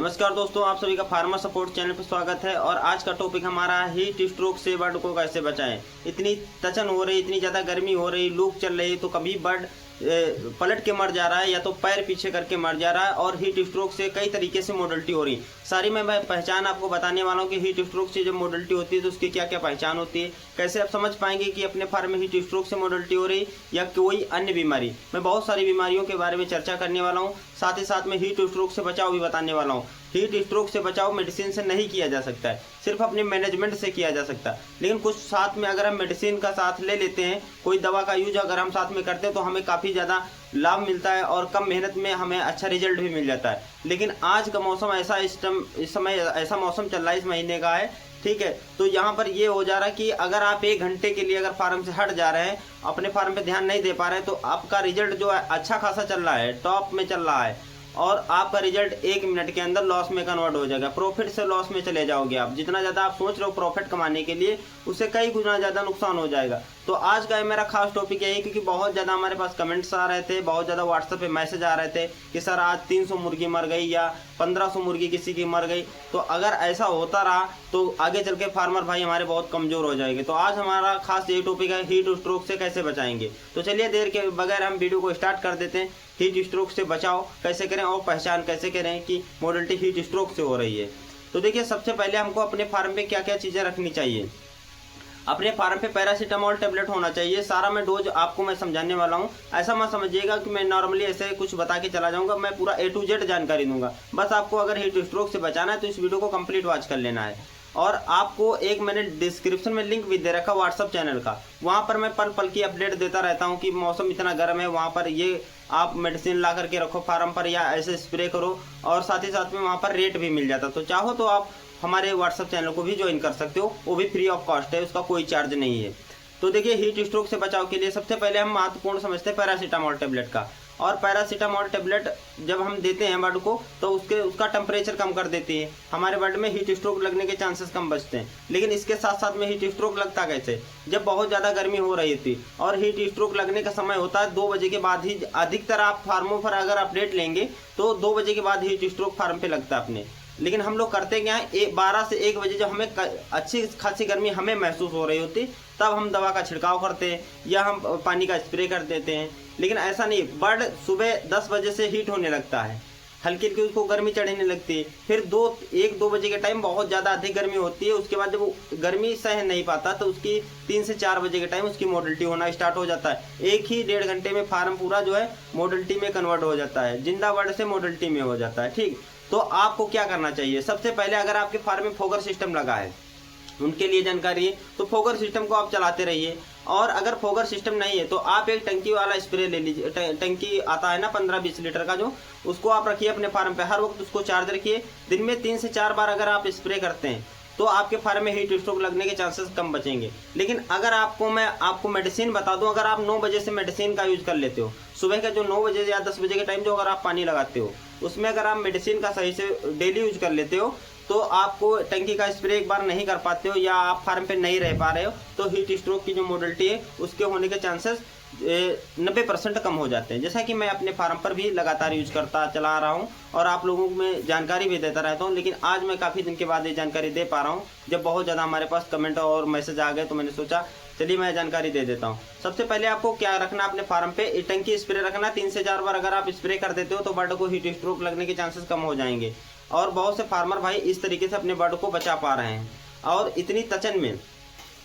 नमस्कार दोस्तों, आप सभी का फार्मर सपोर्ट चैनल पर स्वागत है। और आज का टॉपिक हमारा हीट स्ट्रोक से बर्ड को कैसे बचाएं। इतनी तचन हो रही, इतनी ज़्यादा गर्मी हो रही, लू चल रही, तो कभी बर्ड पलट के मर जा रहा है या तो पैर पीछे करके मर जा रहा है। और हीट स्ट्रोक से कई तरीके से मोडलिटी हो रही, सारी मैं पहचान आपको बताने वाला हूँ कि हीट स्ट्रोक से जब मोडलिटी होती है तो उसकी क्या क्या पहचान होती है, कैसे आप समझ पाएंगे कि अपने फार्म में हीट स्ट्रोक से मोडलिटी हो रही या कोई अन्य बीमारी। मैं बहुत सारी बीमारियों के बारे में चर्चा करने वाला हूँ, साथ ही साथ में हीट स्ट्रोक से बचाव भी बताने वाला हूँ। हीट स्ट्रोक से बचाव मेडिसिन से नहीं किया जा सकता है, सिर्फ अपने मैनेजमेंट से किया जा सकता है। लेकिन कुछ साथ में अगर हम मेडिसिन का साथ ले लेते हैं, कोई दवा का यूज अगर हम साथ में करते हैं तो हमें काफ़ी ज़्यादा लाभ मिलता है और कम मेहनत में हमें अच्छा रिजल्ट भी मिल जाता है। लेकिन आज का मौसम ऐसा, इस समय ऐसा मौसम चल रहा है, इस महीने का है, ठीक है। तो यहाँ पर ये हो जा रहा है कि अगर आप 1 घंटे के लिए अगर फार्म से हट जा रहे हैं, अपने फार्म पे ध्यान नहीं दे पा रहे हैं, तो आपका रिजल्ट जो है अच्छा खासा चल रहा है, टॉप में चल रहा है, और आपका रिजल्ट 1 मिनट के अंदर लॉस में कन्वर्ट हो जाएगा। प्रॉफिट से लॉस में चले जाओगे आप। जितना ज़्यादा आप सोच रहे हो प्रॉफिट कमाने के लिए, उससे कई गुना ज़्यादा नुकसान हो जाएगा। तो आज का मेरा खास टॉपिक यही, क्योंकि बहुत ज़्यादा हमारे पास कमेंट्स आ रहे थे, बहुत ज़्यादा व्हाट्सएप पे मैसेज आ रहे थे कि सर आज 300 मुर्गी मर गई या 1500 मुर्गी किसी की मर गई। तो अगर ऐसा होता रहा तो आगे चल के फार्मर भाई हमारे बहुत कमज़ोर हो जाएंगे। तो आज हमारा खास यही टॉपिक है, हीट स्ट्रोक से कैसे बचाएंगे। तो चलिए देर के बगैर हम वीडियो को स्टार्ट कर देते हैं। हीट स्ट्रोक से बचाव कैसे करें और पहचान कैसे करें कि मोडलिटी हीट स्ट्रोक से हो रही है। तो देखिए, सबसे पहले हमको अपने फार्म पे क्या क्या चीज़ें रखनी चाहिए। अपने फार्म पे पैरासीटामोल टेबलेट होना चाहिए। सारा मैं डोज आपको मैं समझाने वाला हूँ, ऐसा मत समझिएगा कि मैं नॉर्मली ऐसे कुछ बता के चला जाऊँगा। मैं पूरा A to Z जानकारी दूंगा। बस आपको अगर हीट स्ट्रोक से बचाना है तो इस वीडियो को कंप्लीट वॉच कर लेना है। और आपको एक मैंने डिस्क्रिप्शन में लिंक भी दे रखा व्हाट्सअप चैनल का, वहाँ पर मैं पल पल की अपडेट देता रहता हूँ कि मौसम इतना गर्म है, वहाँ पर ये आप मेडिसिन ला करके रखो फार्म पर या ऐसे स्प्रे करो। और साथ ही साथ में वहाँ पर रेट भी मिल जाता। तो चाहो तो आप हमारे व्हाट्सअप चैनल को भी ज्वाइन कर सकते हो, वो भी फ्री ऑफ कॉस्ट है, उसका कोई चार्ज नहीं है। तो देखिए, हीट स्ट्रोक से बचाव के लिए सबसे पहले हम महत्वपूर्ण समझते हैं पैरासीटामोल टेबलेट का। और पैरासीटामोल टेबलेट जब हम देते हैं बर्ड को तो उसका टेम्परेचर कम कर देती है, हमारे बर्ड में हीट स्ट्रोक लगने के चांसेस कम बचते हैं। लेकिन इसके साथ साथ में हीट स्ट्रोक लगता कैसे, जब बहुत ज़्यादा गर्मी हो रही थी और हीट स्ट्रोक लगने का समय होता है 2 बजे के बाद ही। अधिकतर आप फार्मों पर अगर अपडेट लेंगे तो 2 बजे के बाद हीट स्ट्रोक फार्म पे लगता है अपने। लेकिन हम लोग करते क्या है, 12 से 1 बजे जब हमें अच्छी खासी गर्मी हमें महसूस हो रही होती, तब हम दवा का छिड़काव करते हैं या हम पानी का स्प्रे कर देते हैं। लेकिन ऐसा नहीं, बर्ड सुबह 10 बजे से हीट होने लगता है, हल्की हल्की उसको गर्मी चढ़ने लगती है। फिर 1-2 बजे के टाइम बहुत ज़्यादा अधिक गर्मी होती है। उसके बाद जब वो गर्मी सह नहीं पाता तो उसकी 3 से 4 बजे के टाइम उसकी मोडलिटी होना स्टार्ट हो जाता है। एक ही 1.5 घंटे में फार्म पूरा जो है मोडलिटी में कन्वर्ट हो जाता है, जिंदा बर्ड से मोडलिटी में हो जाता है, ठीक। तो आपको क्या करना चाहिए, सबसे पहले अगर आपके फार्म में फोगर सिस्टम लगा है, उनके लिए जानकारी है, तो फोगर सिस्टम को आप चलाते रहिए। और अगर फोगर सिस्टम नहीं है तो आप एक टंकी वाला स्प्रे ले लीजिए। टंकी आता है ना 15-20 लीटर का, जो उसको आप रखिए अपने फार्म पे, हर वक्त उसको चार्ज रखिए। दिन में 3 से 4 बार अगर आप स्प्रे करते हैं तो आपके फार्म में हीट स्ट्रोक लगने के चांसेस कम बचेंगे। लेकिन अगर मैं आपको मेडिसिन बता दूं, अगर आप 9 बजे से मेडिसिन का यूज कर लेते हो, सुबह के जो 9 बजे या 10 बजे के टाइम जो अगर आप पानी लगाते हो, उसमें अगर आप मेडिसिन का सही से डेली यूज कर लेते हो, तो आपको टंकी का स्प्रे एक बार नहीं कर पाते हो या आप फार्म पे नहीं रह पा रहे हो, तो हीट स्ट्रोक की जो मोडलिटी है उसके होने के चांसेस 90% कम हो जाते हैं। जैसा कि मैं अपने फार्म पर भी लगातार यूज करता चला रहा हूं और आप लोगों में जानकारी भी देता रहता हूं। लेकिन आज मैं काफ़ी दिन के बाद ये जानकारी दे पा रहा हूं, जब बहुत ज़्यादा हमारे पास कमेंट और मैसेज आ गए तो मैंने सोचा चलिए मैं जानकारी दे देता हूं। सबसे पहले आपको क्या रखना अपने फार्म पे, टंकी स्प्रे रखना। 3 से 4 बार अगर आप स्प्रे कर देते हो तो बर्ड को हीट स्ट्रोक लगने के चांसेस कम हो जाएंगे। और बहुत से फार्मर भाई इस तरीके से अपने बर्ड को बचा पा रहे हैं। और इतनी तचन में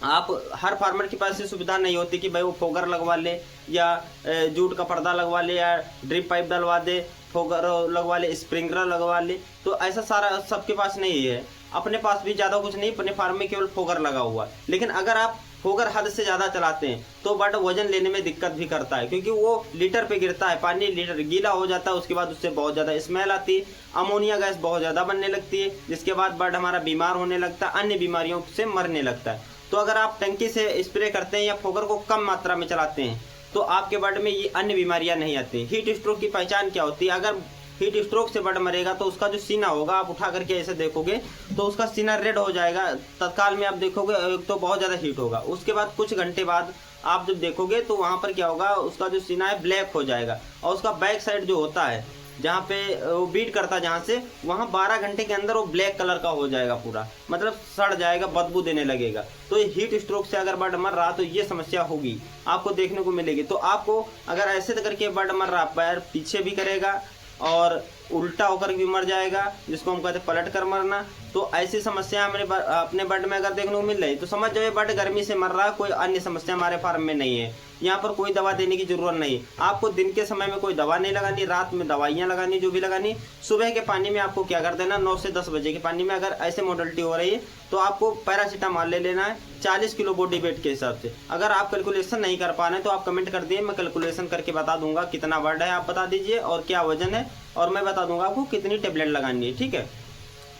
आप हर फार्मर के पास ये सुविधा नहीं होती कि भाई वो फोगर लगवा ले या जूट का पर्दा लगवा ले या ड्रिप पाइप डलवा दे, फोगर लगवा ले, स्प्रिंकलर लगवा ले। तो ऐसा सारा सबके पास नहीं है। अपने पास भी ज़्यादा कुछ नहीं, अपने फार्म में केवल फोगर लगा हुआ। लेकिन अगर आप फोगर हद से ज़्यादा चलाते हैं तो बर्ड वजन लेने में दिक्कत भी करता है, क्योंकि वो लीटर पे गिरता है, पानी लीटर गीला हो जाता है। उसके बाद उससे बहुत ज़्यादा स्मेल आती है, अमोनिया गैस बहुत ज़्यादा बनने लगती है, जिसके बाद बर्ड हमारा बीमार होने लगता है, अन्य बीमारियों से मरने लगता है। तो अगर आप टंकी से स्प्रे करते हैं या फोगर को कम मात्रा में चलाते हैं तो आपके बर्ड में ये अन्य बीमारियां नहीं आती। हीट स्ट्रोक की पहचान क्या होती है, अगर हीट स्ट्रोक से बर्ड मरेगा तो उसका जो सीना होगा, आप उठा करके ऐसे देखोगे तो उसका सीना रेड हो जाएगा तत्काल में। आप देखोगे तो बहुत ज़्यादा हीट होगा। उसके बाद कुछ घंटे बाद आप जब देखोगे तो वहाँ पर क्या होगा, उसका जो सीना है ब्लैक हो जाएगा और उसका बैक साइड जो होता है जहाँ पे वो बीट करता है जहाँ से, वहाँ 12 घंटे के अंदर वो ब्लैक कलर का हो जाएगा पूरा, मतलब सड़ जाएगा, बदबू देने लगेगा। तो ये हीट स्ट्रोक से अगर बर्ड मर रहा तो ये समस्या होगी, आपको देखने को मिलेगी। तो आपको अगर ऐसे करके बर्ड मर रहा, पैर पीछे भी करेगा और उल्टा होकर भी मर जाएगा, जिसको हम कहते हैं पलट कर मरना। तो ऐसी समस्या अपने बर्ड में अगर देखने को मिल रही तो समझ जाओ ये बर्ड गर्मी से मर रहा है, कोई अन्य समस्या हमारे फार्म में नहीं है। यहाँ पर कोई दवा देने की जरूरत नहीं, आपको दिन के समय में कोई दवा नहीं लगानी, रात में दवाइयाँ लगानी जो भी लगानी। सुबह के पानी में आपको क्या कर देना, 9 से 10 बजे के पानी में अगर ऐसे मोडलिटी हो रही है तो आपको पैरासीटामॉल ले लेना है 40 किलो बॉडी वेट के हिसाब से। अगर आप कैलकुलेशन नहीं कर पा रहे हैं तो आप कमेंट कर दिए, मैं कैलकुलेशन करके बता दूंगा कितना बर्ड है, आप बता दीजिए और क्या वजन है, और मैं बता दूंगा आपको कितनी टेबलेट लगानी है। ठीक है,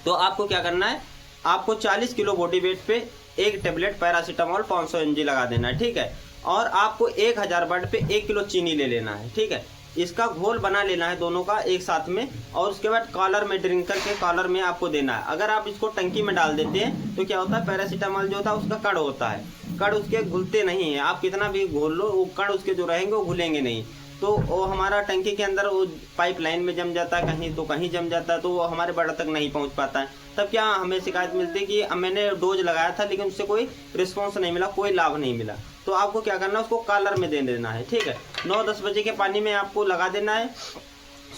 तो आपको क्या करना है, आपको 40 किलो बॉडी वेट पे एक टेबलेट पैरासीटामॉल 500 mg लगा देना है। ठीक है, और आपको 1000 बर्ड पे 1 किलो चीनी ले लेना है। ठीक है, इसका घोल बना लेना है दोनों का एक साथ में, और उसके बाद कॉलर में ड्रिंक करके कॉलर में आपको देना है। अगर आप इसको टंकी में डाल देते हैं तो क्या होता है, पैरासीटामॉल जो होता है उसका कड़ होता है, कड़ उसके घुलते नहीं है, आप कितना भी घोल लो वो कड़ उसके जो रहेंगे वो घुलेंगे नहीं। तो वो हमारा टंकी के अंदर वो पाइपलाइन में जम जाता है, कहीं तो कहीं जम जाता है, तो वो हमारे बर्ड तक नहीं पहुंच पाता है। तब क्या हमें शिकायत मिलती है कि मैंने डोज लगाया था लेकिन उससे कोई रिस्पॉन्स नहीं मिला, कोई लाभ नहीं मिला। तो आपको क्या करना है, उसको कॉलर में दे देना है। ठीक है, 9-10 बजे के पानी में आपको लगा देना है।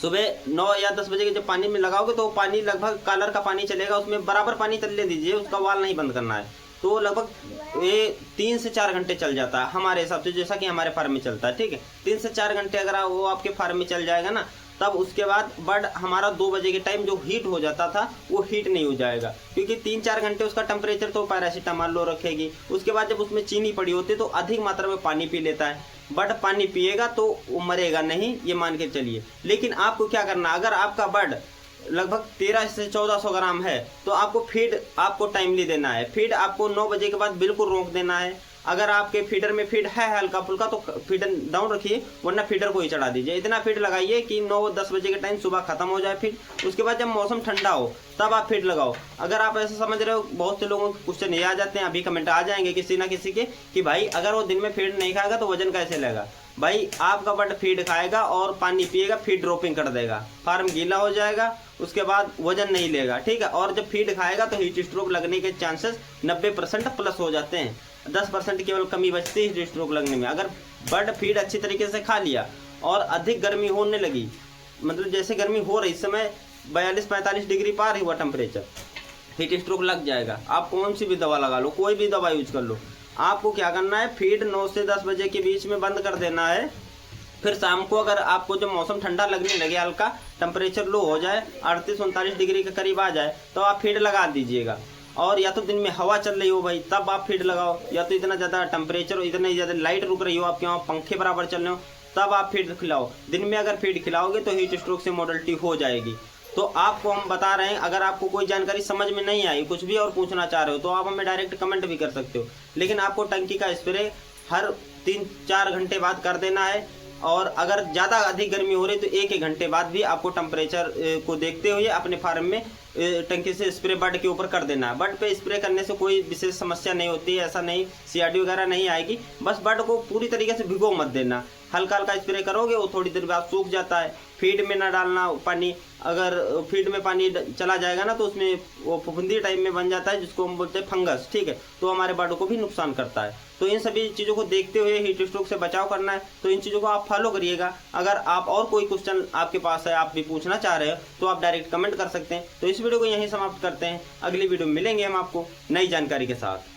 सुबह 9 या 10 बजे के जब पानी में लगाओगे तो पानी लगभग कॉलर का पानी चलेगा, उसमें बराबर पानी चलने दीजिए, उसका वाल नहीं बंद करना है। तो लगभग ये 3 से 4 घंटे चल जाता है हमारे हिसाब से, जैसा कि हमारे फार्म में चलता है। ठीक है, 3 से 4 घंटे अगर वो आपके फार्म में चल जाएगा ना, तब उसके बाद बर्ड हमारा 2 बजे के टाइम जो हीट हो जाता था वो हीट नहीं हो जाएगा, क्योंकि 3-4 घंटे उसका टेम्परेचर तो पैरासीटामॉल लो रखेगी। उसके बाद जब उसमें चीनी पड़ी होती है तो अधिक मात्रा में पानी पी लेता है, बर्ड पानी पिएगा तो वो मरेगा नहीं, ये मान के चलिए। लेकिन आपको क्या करना, अगर आपका बर्ड लगभग 13 से 1400 ग्राम है तो आपको फीड आपको टाइमली देना है। फीड आपको 9 बजे के बाद बिल्कुल रोक देना है। अगर आपके फीडर में फीड है हल्का फुल्का तो फीडर डाउन रखिए, वरना फीडर को ही चढ़ा दीजिए। इतना फीड लगाइए कि 9-10 बजे के टाइम सुबह खत्म हो जाए फीड। उसके बाद जब मौसम ठंडा हो तब आप फीड लगाओ। अगर आप ऐसा समझ रहे हो, बहुत से लोगों के क्वेश्चन ये आ जाते हैं, अभी कमेंट आ जाएंगे किसी ना किसी के कि भाई अगर वो दिन में फीड नहीं खाएगा तो वजन कैसे लेगा। भाई आपका बर्ड फीड खाएगा और पानी पिएगा, फीड ड्रॉपिंग कर देगा, फार्म गीला हो जाएगा, उसके बाद वजन नहीं लेगा। ठीक है, और जब फीड खाएगा तो हीट स्ट्रोक लगने के चांसेस 90% प्लस हो जाते हैं, 10% केवल कमी बचती है हीट स्ट्रोक लगने में। अगर बर्ड फीड अच्छी तरीके से खा लिया और अधिक गर्मी होने लगी, मतलब जैसे गर्मी हो रही, इस समय 42-45 डिग्री पार हुआ टेम्परेचर, हीट स्ट्रोक लग जाएगा। आप कौन सी भी दवा लगा लो, कोई भी दवा यूज कर लो, आपको क्या करना है, फीड 9 से 10 बजे के बीच में बंद कर देना है। फिर शाम को अगर आपको जब मौसम ठंडा लगने लगे, हल्का टेम्परेचर लो हो जाए, 38-39 डिग्री के करीब आ जाए, तो आप फीड लगा दीजिएगा। और या तो दिन में हवा चल रही हो भाई तब आप फीड लगाओ, या तो इतना ज़्यादा टेम्परेचर, इतनी ज़्यादा लाइट रुक रही हो, आपके वहाँ पंखे बराबर चल रहे हो, तब आप फीड खिलाओ। दिन में अगर फीड खिलाओगे तो हीट स्ट्रोक से मोडलिटी हो जाएगी। तो आपको हम बता रहे हैं, अगर आपको कोई जानकारी समझ में नहीं आई, कुछ भी और पूछना चाह रहे हो, तो आप हमें डायरेक्ट कमेंट भी कर सकते हो। लेकिन आपको टंकी का स्प्रे हर 3-4 घंटे बाद कर देना है, और अगर ज़्यादा अधिक गर्मी हो रही तो 1-1 घंटे बाद भी आपको टेम्परेचर को देखते हुए अपने फार्म में टंकी से स्प्रे बर्ड के ऊपर कर देना है। बर्ड पे स्प्रे करने से कोई विशेष समस्या नहीं होती है, ऐसा नहीं, CRD वगैरह नहीं आएगी। बस बर्ड को पूरी तरीके से भिगो मत देना, हल्का हल्का स्प्रे करोगे, वो थोड़ी देर बाद सूख जाता है। फीड में ना डालना पानी, अगर फीड में पानी चला जाएगा ना तो उसमें वो फफूंदी टाइप में बन जाता है, जिसको हम बोलते हैं फंगस। ठीक है, तो हमारे बर्ड को भी नुकसान करता है। तो इन सभी चीज़ों को देखते हुए हीट स्ट्रोक से बचाव करना है, तो इन चीज़ों को आप फॉलो करिएगा। अगर आप और कोई क्वेश्चन आपके पास है, आप भी पूछना चाह रहे हो, तो आप डायरेक्ट कमेंट कर सकते हैं। तो इस वीडियो को यहीं समाप्त करते हैं, अगली वीडियो में मिलेंगे हम आपको नई जानकारी के साथ।